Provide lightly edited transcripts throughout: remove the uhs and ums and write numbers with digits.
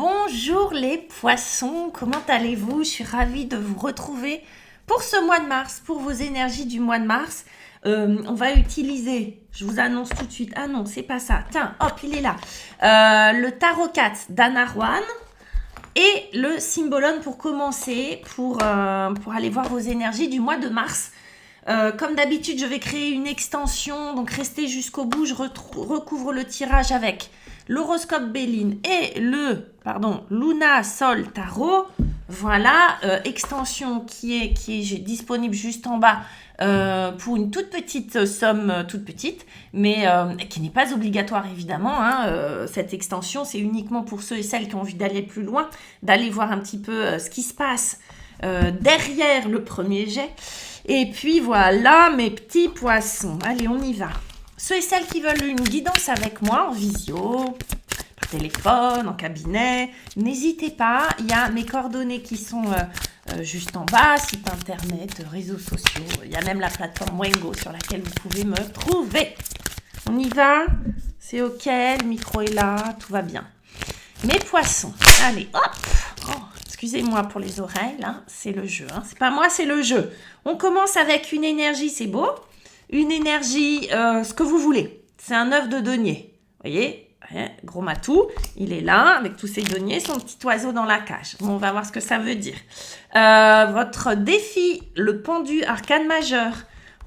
Bonjour les poissons, comment allez-vous? Je suis ravie de vous retrouver pour ce mois de mars, pour vos énergies du mois de mars. On va utiliser, je vous annonce tout de suite, ah non, c'est pas ça, tiens, hop, il est là. Le Tarot 4 d'Anarwan et le Symbolon pour commencer, pour aller voir vos énergies du mois de mars. Comme d'habitude, je vais créer une extension, donc restez jusqu'au bout. Je recouvre le tirage avec l'horoscope Béline et le Luna Sol Tarot. Voilà, extension qui est disponible juste en bas pour une toute petite somme, toute petite, mais qui n'est pas obligatoire évidemment. Cette extension, c'est uniquement pour ceux et celles qui ont envie d'aller plus loin, d'aller voir un petit peu ce qui se passe derrière le premier jet. Et puis voilà mes petits poissons. Allez, on y va. Ceux et celles qui veulent une guidance avec moi en visio, par téléphone, en cabinet, n'hésitez pas. Il y a mes coordonnées qui sont juste en bas, site internet, réseaux sociaux. Il y a même la plateforme Wengo sur laquelle vous pouvez me trouver. On y va? C'est ok, le micro est là, tout va bien. Mes poissons, allez, hop. Oh, excusez-moi pour les oreilles, là, c'est le jeu. C'est pas moi, c'est le jeu. On commence avec une énergie, c'est beau. Une énergie, ce que vous voulez. C'est un œuf de denier. Vous voyez, gros matou, il est là, avec tous ses deniers, son petit oiseau dans la cage. Bon, on va voir ce que ça veut dire. Votre défi, le pendu arcane majeur.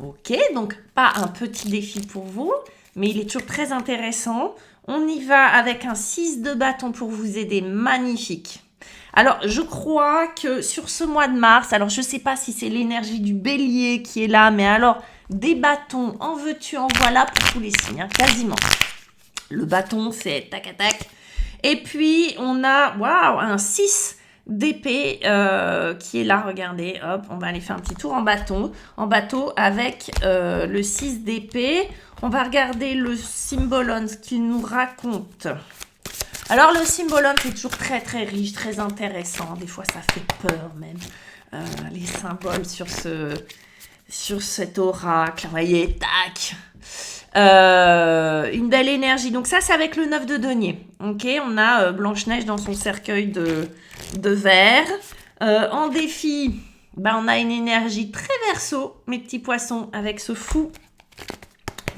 Ok, donc pas un petit défi pour vous, mais il est toujours très intéressant. On y va avec un 6 de bâton pour vous aider. Magnifique. Alors, je crois que sur ce mois de mars, alors je ne sais pas si c'est l'énergie du bélier qui est là, mais alors, des bâtons, en veux-tu, en voilà pour tous les signes, quasiment. Le bâton, c'est tac à tac. Et puis, on a, waouh, un 6 d'épée qui est là, regardez, hop, on va aller faire un petit tour en bateau avec le 6 d'épée. On va regarder le Symbolon, ce qu'il nous raconte. Alors, le Symbolon, c'est toujours très, très riche, très intéressant. Des fois, ça fait peur même. Les symboles sur cet oracle. Vous voyez, tac. Une belle énergie. Donc, ça, c'est avec le 9 de denier. Ok, on a Blanche-Neige dans son cercueil de verre. En défi, on a une énergie très verso, mes petits poissons, avec ce fou.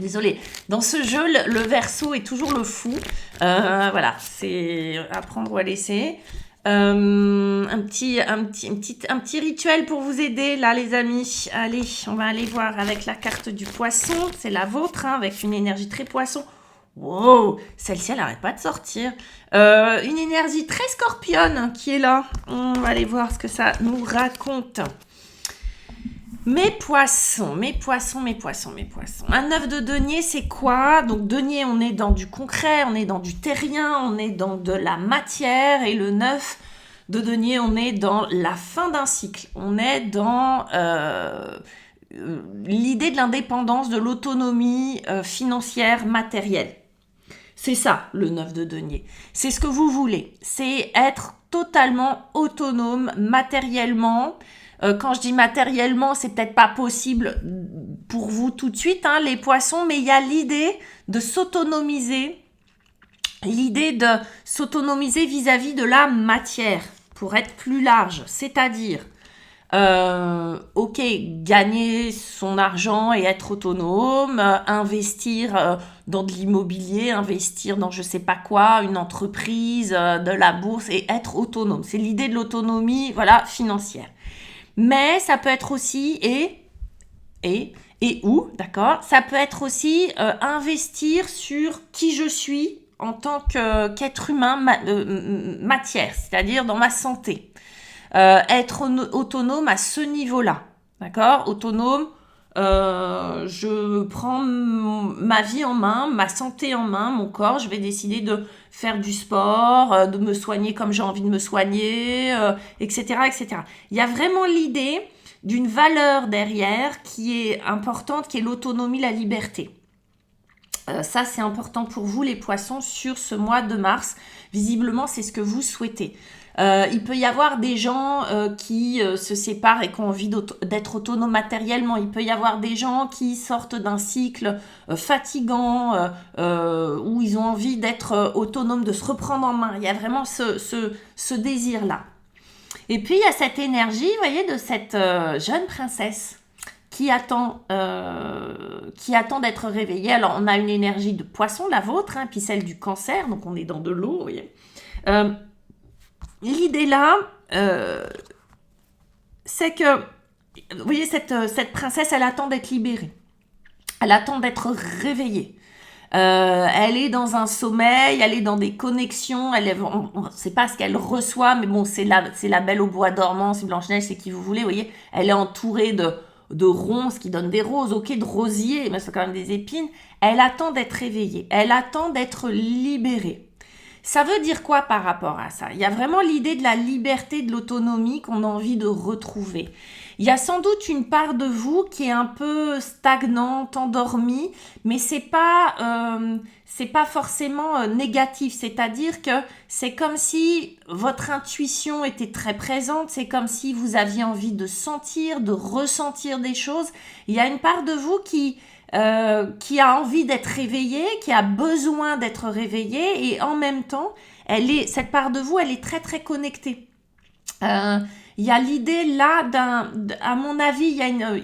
Désolée, dans ce jeu, le verso est toujours le fou. Voilà, c'est à prendre ou à laisser. Un petit rituel pour vous aider, là, les amis. Allez, on va aller voir avec la carte du poisson. C'est la vôtre, avec une énergie très poisson. Wow, celle-ci, elle n'arrête pas de sortir. Une énergie très scorpionne qui est là. On va aller voir ce que ça nous raconte. Mes poissons. Un œuf de denier, c'est quoi? Donc, denier, on est dans du concret, on est dans du terrien, on est dans de la matière. Et le 9 de denier, on est dans la fin d'un cycle. On est dans l'idée de l'indépendance, de l'autonomie financière, matérielle. C'est ça, le 9 de denier. C'est ce que vous voulez. C'est être totalement autonome matériellement. Quand je dis matériellement, c'est peut-être pas possible pour vous tout de suite, les poissons, mais il y a l'idée de s'autonomiser, vis-à-vis de la matière, pour être plus large, c'est-à-dire, gagner son argent et être autonome, investir dans de l'immobilier, investir dans je sais pas quoi, une entreprise, de la bourse et être autonome. C'est l'idée de l'autonomie, voilà, financière. Mais ça peut être aussi, d'accord? Ça peut être aussi investir sur qui je suis en tant qu'être humain matière, c'est-à-dire dans ma santé. Être autonome à ce niveau-là, d'accord? Autonome, je prends ma vie en main, ma santé en main, mon corps, je vais décider de faire du sport, de me soigner comme j'ai envie de me soigner, etc., etc. Il y a vraiment l'idée d'une valeur derrière qui est importante, qui est l'autonomie, la liberté. Ça, c'est important pour vous, les poissons, sur ce mois de mars. Visiblement, c'est ce que vous souhaitez. Il peut y avoir des gens qui se séparent et qui ont envie d'être autonomes matériellement. Il peut y avoir des gens qui sortent d'un cycle fatigant où ils ont envie d'être autonomes, de se reprendre en main. Il y a vraiment ce désir-là. Et puis, il y a cette énergie, vous voyez, de cette jeune princesse qui attend d'être réveillée. Alors, on a une énergie de poisson, la vôtre, hein, puis celle du cancer, donc on est dans de l'eau, vous voyez. L'idée là, c'est que, vous voyez, cette princesse, elle attend d'être libérée. Elle attend d'être réveillée. Elle est dans un sommeil, elle est dans des connexions, on ne sait pas ce qu'elle reçoit, mais bon, c'est la belle au bois dormant, c'est Blanche-Neige, c'est qui vous voulez, vous voyez. Elle est entourée de ronces qui donnent des roses, ok, de rosiers, mais c'est quand même des épines. Elle attend d'être réveillée, elle attend d'être libérée. Ça veut dire quoi par rapport à ça? Il y a vraiment l'idée de la liberté, de l'autonomie qu'on a envie de retrouver. Il y a sans doute une part de vous qui est un peu stagnante, endormie, mais c'est pas forcément négatif. C'est-à-dire que c'est comme si votre intuition était très présente, c'est comme si vous aviez envie de sentir, de ressentir des choses. Il y a une part de vous qui a envie d'être réveillée, qui a besoin d'être réveillée, et en même temps, cette part de vous, elle est très très connectée. Il y a l'idée là à mon avis, il y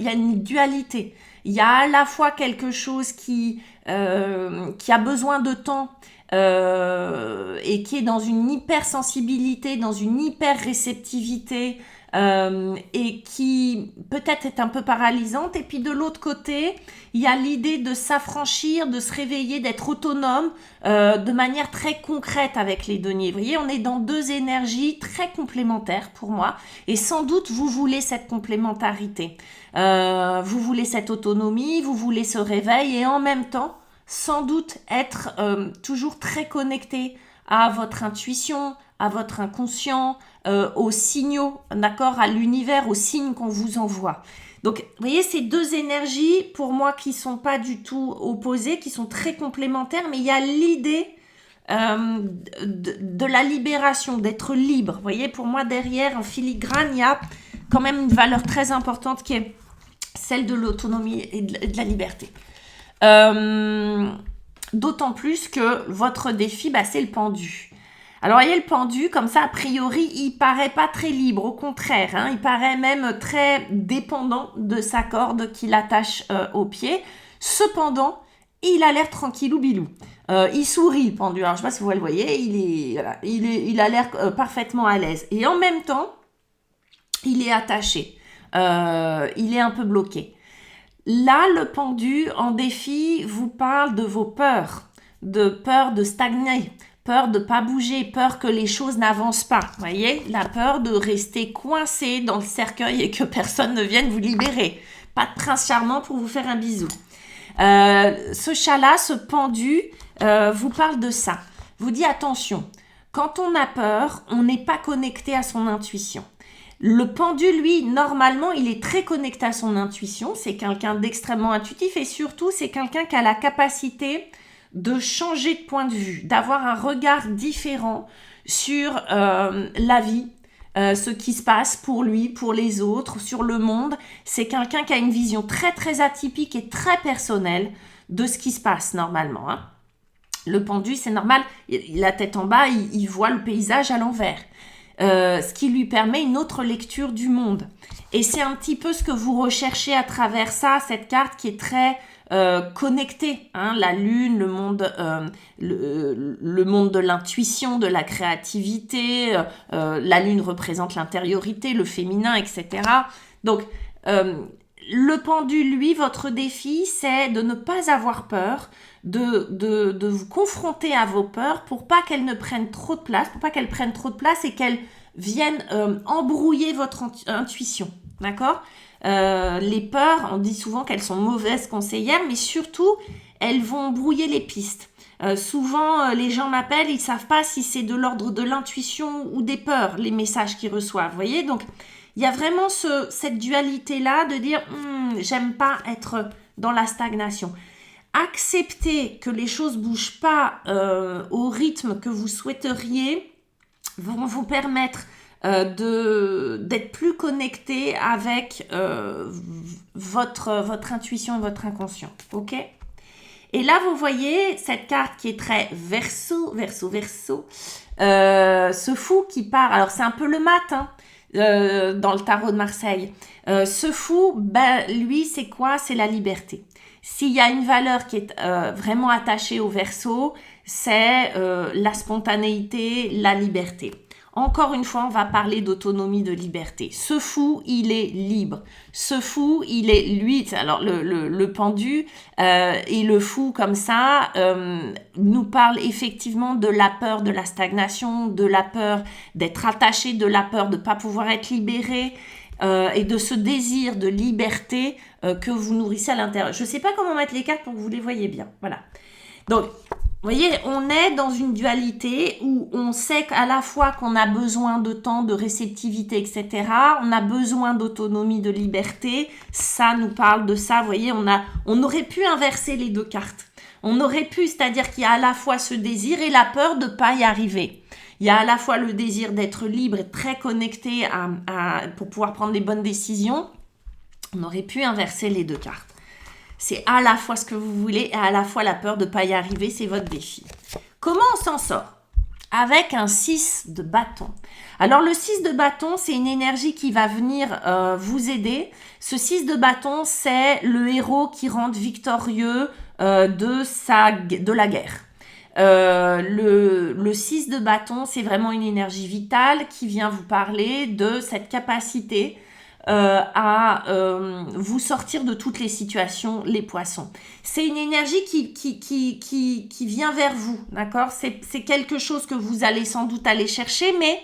a une dualité. Il y a à la fois quelque chose qui a besoin de temps et qui est dans une hypersensibilité, dans une hyper-réceptivité, et qui peut-être est un peu paralysante. Et puis de l'autre côté, il y a l'idée de s'affranchir, de se réveiller, d'être autonome de manière très concrète avec les deniers. Vous voyez, on est dans deux énergies très complémentaires pour moi, et sans doute vous voulez cette complémentarité. Vous voulez cette autonomie, vous voulez ce réveil, et en même temps, sans doute être toujours très connecté à votre intuition, à votre inconscient, aux signaux, d'accord, à l'univers, aux signes qu'on vous envoie. Donc, vous voyez, ces deux énergies, pour moi, qui sont pas du tout opposées, qui sont très complémentaires, mais il y a l'idée de la libération, d'être libre. Vous voyez, pour moi, derrière, en filigrane, il y a quand même une valeur très importante qui est celle de l'autonomie et de la liberté. D'autant plus que votre défi, c'est le pendu. Alors, voyez, le pendu, comme ça, a priori, il paraît pas très libre. Au contraire, hein, il paraît même très dépendant de sa corde qu'il attache au pied. Cependant, il a l'air tranquillou bilou. Il sourit, le pendu. Alors, je ne sais pas si vous le voyez, il a l'air parfaitement à l'aise. Et en même temps, il est attaché. Il est un peu bloqué. Là, le pendu, en défi, vous parle de vos peurs. De peur de stagner, peur de ne pas bouger, peur que les choses n'avancent pas. Vous voyez, la peur de rester coincé dans le cercueil et que personne ne vienne vous libérer. Pas de prince charmant pour vous faire un bisou. Ce chat-là, ce pendu, vous parle de ça. Vous dit attention, quand on a peur, on n'est pas connecté à son intuition. Le pendu, lui, normalement, il est très connecté à son intuition. C'est quelqu'un d'extrêmement intuitif, et surtout, c'est quelqu'un qui a la capacité de changer de point de vue, d'avoir un regard différent sur la vie, ce qui se passe pour lui, pour les autres, sur le monde. C'est quelqu'un qui a une vision très très atypique et très personnelle de ce qui se passe normalement, hein. Le pendu, c'est normal, la tête en bas, il voit le paysage à l'envers. Ce qui lui permet une autre lecture du monde. Et c'est un petit peu ce que vous recherchez à travers ça, cette carte qui est très connectée, hein, la lune, le monde de l'intuition, de la créativité, la lune représente l'intériorité, le féminin, etc. Donc, le pendu, lui, votre défi, c'est de ne pas avoir peur, de vous confronter à vos peurs pour pas qu'elles ne prennent trop de place, pour pas qu'elles prennent trop de place et qu'elles viennent embrouiller votre intuition, d'accord ? Les peurs, on dit souvent qu'elles sont mauvaises conseillères, mais surtout, elles vont brouiller les pistes. Souvent, les gens m'appellent, ils ne savent pas si c'est de l'ordre de l'intuition ou des peurs, les messages qu'ils reçoivent, vous voyez ? Donc, il y a vraiment cette dualité-là de dire « j'aime pas être dans la stagnation ». Accepter que les choses ne bougent pas au rythme que vous souhaiteriez vont vous permettre d'être plus connecté avec votre intuition et votre inconscient. Ok ? Et là, vous voyez cette carte qui est très verso, ce fou qui part. Alors, c'est un peu le mat, hein, dans le tarot de Marseille. Ce fou, ben, lui, c'est quoi? C'est la liberté. S'il y a une valeur qui est vraiment attachée au verso, c'est la spontanéité, la liberté. Encore une fois, on va parler d'autonomie, de liberté. Ce fou, il est libre. Ce fou, il est, lui, alors le pendu et le fou comme ça nous parle effectivement de la peur de la stagnation, de la peur d'être attaché, de la peur de ne pas pouvoir être libéré et de ce désir de liberté que vous nourrissez à l'intérieur. Je ne sais pas comment mettre les cartes pour que vous les voyez bien. Voilà. Donc, vous voyez, on est dans une dualité où on sait qu'à la fois qu'on a besoin de temps, de réceptivité, etc. On a besoin d'autonomie, de liberté. Ça nous parle de ça. Vous voyez, on aurait pu inverser les deux cartes. On aurait pu, c'est-à-dire qu'il y a à la fois ce désir et la peur de ne pas y arriver. Il y a à la fois le désir d'être libre et très connecté pour pouvoir prendre les bonnes décisions. On aurait pu inverser les deux cartes. C'est à la fois ce que vous voulez et à la fois la peur de ne pas y arriver, c'est votre défi. Comment on s'en sort? Avec un 6 de bâton. Alors le 6 de bâton, c'est une énergie qui va venir vous aider. Ce 6 de bâton, c'est le héros qui rentre victorieux de la guerre. Le 6 de bâton, c'est vraiment une énergie vitale qui vient vous parler de cette capacité à vous sortir de toutes les situations, les poissons. C'est une énergie qui vient vers vous, d'accord? C'est quelque chose que vous allez sans doute aller chercher, mais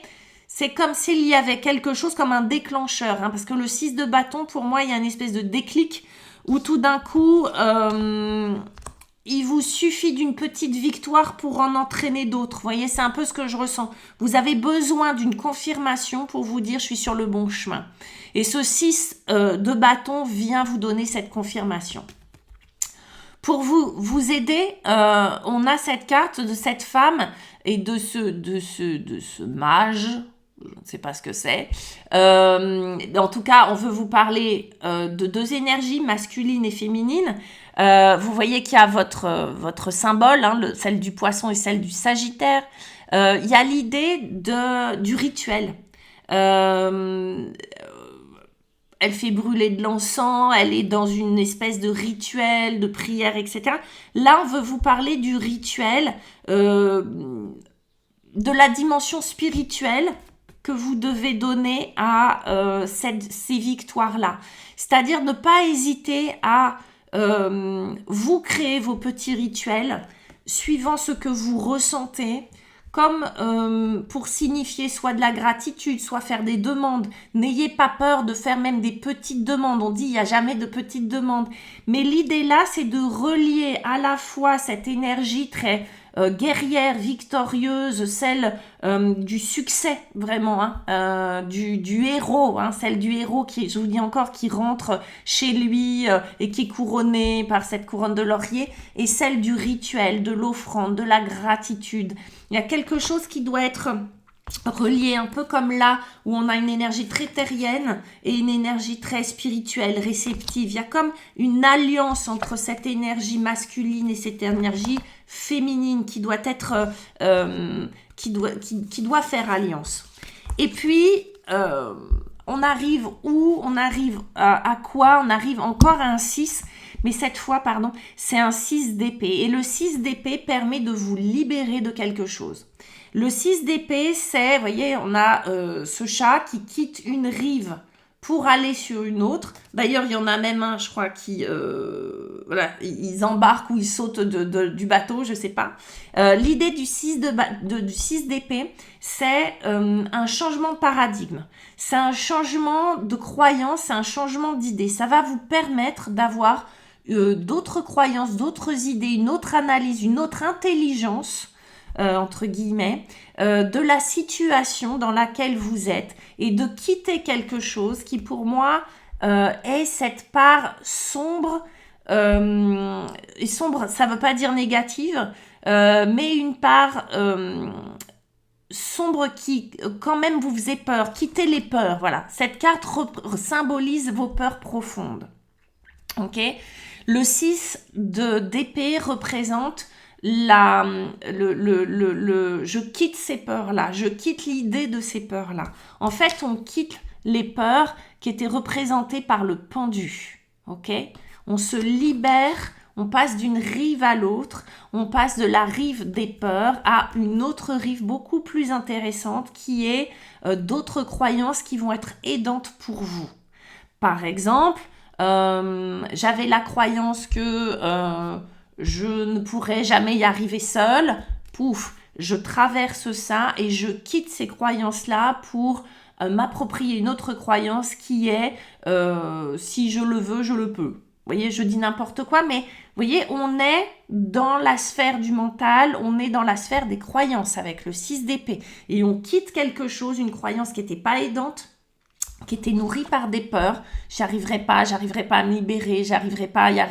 c'est comme s'il y avait quelque chose comme un déclencheur, hein, parce que le 6 de bâton, pour moi, il y a une espèce de déclic où tout d'un coup, il vous suffit d'une petite victoire pour en entraîner d'autres. Vous voyez, c'est un peu ce que je ressens. Vous avez besoin d'une confirmation pour vous dire « je suis sur le bon chemin ». Et ce 6 de bâton vient vous donner cette confirmation. Pour vous aider, on a cette carte de cette femme et de ce mage. Je ne sais pas ce que c'est. En tout cas, on veut vous parler de deux énergies, masculine et féminine. Vous voyez qu'il y a votre symbole, hein, celle du poisson et celle du sagittaire. Il y a l'idée du rituel. Elle fait brûler de l'encens, elle est dans une espèce de rituel, de prière, etc. Là, on veut vous parler du rituel, de la dimension spirituelle que vous devez donner à ces victoires-là. C'est-à-dire ne pas hésiter à vous créer vos petits rituels suivant ce que vous ressentez, comme pour signifier soit de la gratitude, soit faire des demandes. N'ayez pas peur de faire même des petites demandes. On dit il n'y a jamais de petites demandes. Mais l'idée là, c'est de relier à la fois cette énergie très guerrière, victorieuse, celle du succès vraiment, hein, du héros, hein, celle du héros qui, je vous dis encore, qui rentre chez lui et qui est couronné par cette couronne de laurier, et celle du rituel, de l'offrande, de la gratitude. Il y a quelque chose qui doit être relié un peu comme là où on a une énergie très terrienne et une énergie très spirituelle, réceptive. Il y a comme une alliance entre cette énergie masculine et cette énergie féminine qui doit être qui doit faire alliance. Et puis on arrive où? On arrive à quoi? On arrive encore à un 6, mais cette fois, pardon, c'est un 6 d'épée. Et le 6 d'épée permet de vous libérer de quelque chose. Le 6 d'épée, c'est, vous voyez, on a ce chat qui quitte une rive pour aller sur une autre. D'ailleurs, il y en a même un, je crois, qui, voilà, ils embarquent ou ils sautent du bateau, je ne sais pas. L'idée du 6 d'épée, c'est un changement de paradigme. C'est un changement de croyance, c'est un changement d'idée. Ça va vous permettre d'avoir d'autres croyances, d'autres idées, une autre analyse, une autre intelligence, entre guillemets, de la situation dans laquelle vous êtes et de quitter quelque chose qui pour moi est cette part sombre et sombre, ça ne veut pas dire négative, mais une part sombre qui, quand même, vous faisait peur. Quittez les peurs, voilà. Cette carte symbolise vos peurs profondes. Ok. Le 6 d'épée représente je quitte ces peurs-là, je quitte l'idée de ces peurs-là. En fait, on quitte les peurs qui étaient représentées par le pendu. Ok. On se libère. On passe d'une rive à l'autre, on passe de la rive des peurs à une autre rive beaucoup plus intéressante qui est d'autres croyances qui vont être aidantes pour vous. Par exemple, j'avais la croyance que je ne pourrais jamais y arriver seule. Pouf, je traverse ça et je quitte ces croyances-là pour m'approprier une autre croyance qui est si je le veux, je le peux. Vous voyez, je dis n'importe quoi, mais vous voyez, on est dans la sphère du mental, on est dans la sphère des croyances avec le 6 d'épée. Et on quitte quelque chose, une croyance qui n'était pas aidante, qui était nourrie par des peurs. J'arriverai pas à me libérer, j'arriverai pas à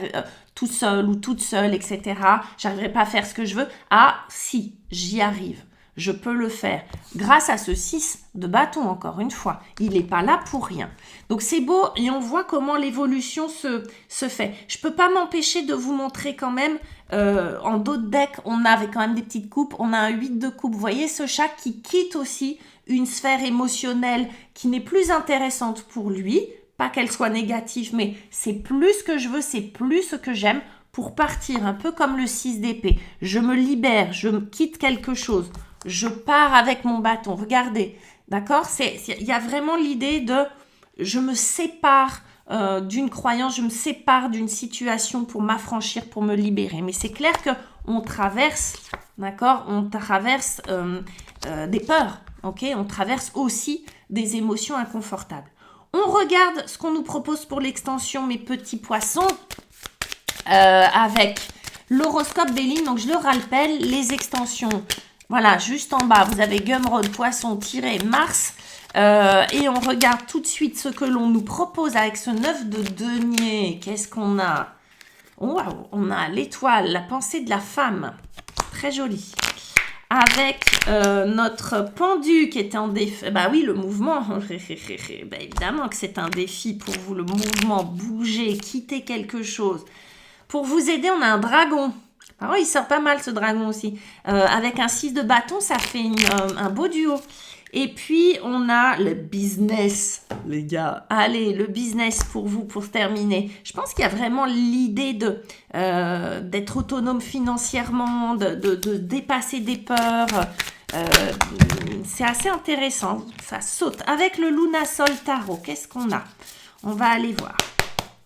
tout seul ou toute seule, etc. J'arriverai pas à faire ce que je veux. Ah, si, j'y arrive. Je peux le faire. Grâce à ce 6 de bâton, encore une fois. Il n'est pas là pour rien. Donc, c'est beau et on voit comment l'évolution se fait. Je ne peux pas m'empêcher de vous montrer quand même, en d'autres decks, on avait quand même des petites coupes. On a un 8 de coupe. Vous voyez ce chat qui quitte aussi une sphère émotionnelle qui n'est plus intéressante pour lui. Pas qu'elle soit négative, mais c'est plus ce que je veux, c'est plus ce que j'aime pour partir. Un peu comme le 6 d'épée. Je me libère, je quitte quelque chose. Je pars avec mon bâton. Regardez, d'accord? Il y a vraiment l'idée de je me sépare d'une croyance, je me sépare d'une situation pour m'affranchir, pour me libérer. Mais c'est clair qu'on traverse, d'accord? On traverse des peurs, ok? On traverse aussi des émotions inconfortables. On regarde ce qu'on nous propose pour l'extension, mes petits poissons, avec l'horoscope Béline. Donc, je le rappelle, les extensions. Voilà, juste en bas, vous avez Gumroad, Poisson-Mars. Et on regarde tout de suite ce que l'on nous propose avec ce 9 de denier. Qu'est-ce qu'on a? Wow, on a l'étoile, la pensée de la femme. Très jolie. Avec notre pendu qui était en défi. Bah oui, le mouvement. Bah évidemment que c'est un défi pour vous. Le mouvement, bouger, quitter quelque chose. Pour vous aider, on a un dragon. Ah ouais, il sort pas mal ce dragon aussi. Avec un 6 de bâton, ça fait un beau duo. Et puis, on a le business, les gars. Allez, le business pour vous, pour terminer. Je pense qu'il y a vraiment l'idée d'être autonome financièrement, de dépasser des peurs. C'est assez intéressant. Ça saute. Avec le Lunasol Tarot, qu'est-ce qu'on a? On va aller voir.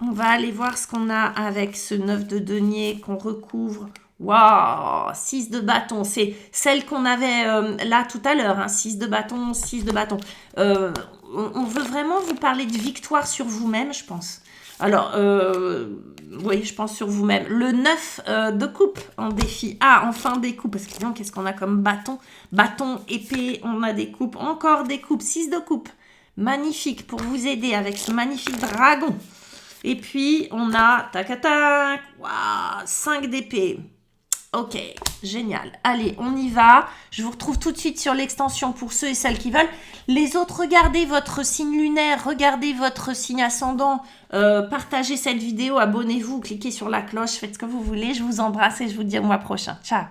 On va aller voir ce qu'on a avec ce 9 de denier qu'on recouvre. Waouh, 6 de bâton. C'est celle qu'on avait là tout à l'heure. Hein, 6 de bâton, 6 de bâton. On veut vraiment vous parler de victoire sur vous-même, je pense. Alors, oui, je pense sur vous-même. Le 9 de coupe en défi. Ah, enfin des coupes. Parce que qu'est-ce qu'on a comme bâton? Bâton, épée, on a des coupes. Encore des coupes. 6 de coupe. Magnifique pour vous aider avec ce magnifique dragon. Et puis, on a, tac, tac, waouh, 5 d'épée. Ok, génial. Allez, on y va. Je vous retrouve tout de suite sur l'extension pour ceux et celles qui veulent. Les autres, regardez votre signe lunaire, regardez votre signe ascendant. Partagez cette vidéo, abonnez-vous, cliquez sur la cloche, faites ce que vous voulez. Je vous embrasse et je vous dis au mois prochain. Ciao.